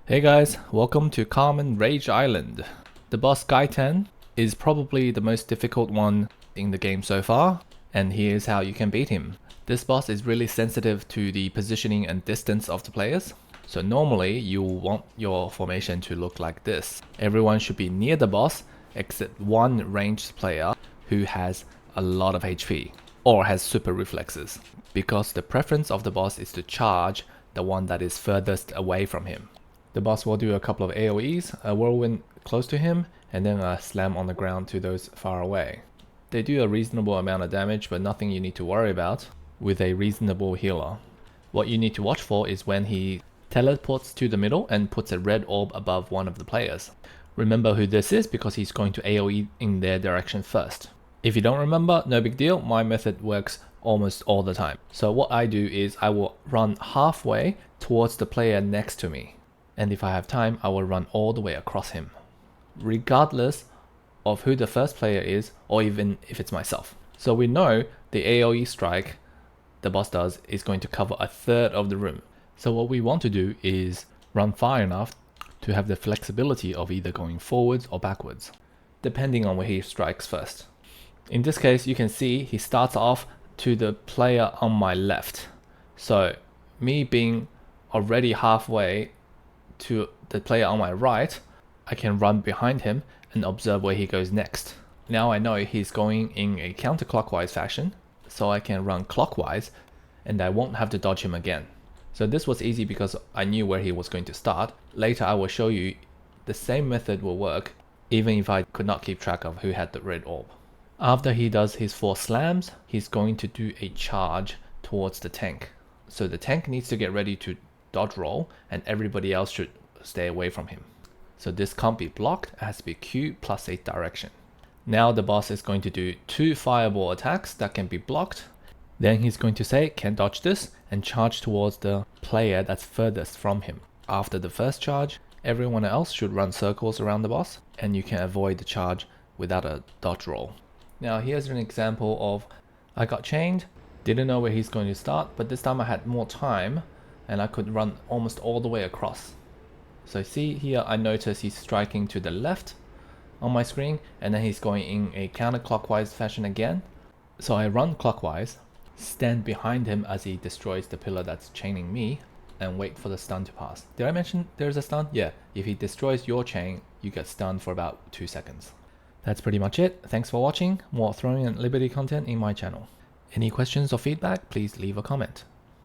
Hey guys, welcome to Carmine Rage Island. The boss Gaitan is probably the most difficult one in the game so far, and here's how you can beat him. This boss is really sensitive to the positioning and distance of the players. So normally you want your formation to look like this. Everyone should be near the boss except one ranged player who has a lot of HP or has super reflexes, because the preference of the boss is to charge the one that is furthest away from him. The boss will do a couple of AoEs, a whirlwind close to him, and then a slam on the ground to those far away. They do a reasonable amount of damage, but nothing you need to worry about with a reasonable healer. What you need to watch for is when he teleports to the middle and puts a red orb above one of the players. Remember who this is because he's going to AoE in their direction first. If you don't remember, no big deal, my method works almost all the time. So what I do is I will run halfway towards the player next to me. And if I have time, I will run all the way across him, regardless of who the first player is, or even if it's myself. So we know the AoE strike the boss does is going to cover a third of the room. So what we want to do is run far enough to have the flexibility of either going forwards or backwards, depending on where he strikes first. In this case, you can see he starts off to the player on my left. So me being already halfway to the player on my right, I can run behind him and observe where he goes next. Now I know he's going in a counterclockwise fashion, so I can run clockwise and I won't have to dodge him again. So this was easy because I knew where he was going to start. Later I will show you the same method will work even if I could not keep track of who had the red orb. After he does his 4 slams, he's going to do a charge towards the tank. So the tank needs to get ready to dodge roll and everybody else should stay away from him. So this can't be blocked, it has to be Q plus a direction. Now the boss is going to do 2 fireball attacks that can be blocked. Then he's going to say can't dodge this and charge towards the player that's furthest from him. After the first charge, everyone else should run circles around the boss and you can avoid the charge without a dodge roll. Now here's an example of I got chained, didn't know where he's going to start, but this time I had more time and I could run almost all the way across. So see here, I notice he's striking to the left on my screen and then he's going in a counterclockwise fashion again. So I run clockwise, stand behind him as he destroys the pillar that's chaining me, and wait for the stun to pass. Did I mention there's a stun? Yeah, if he destroys your chain, you get stunned for about 2 seconds. That's pretty much it. Thanks for watching. More Throwing and Liberty content in my channel. Any questions or feedback, please leave a comment.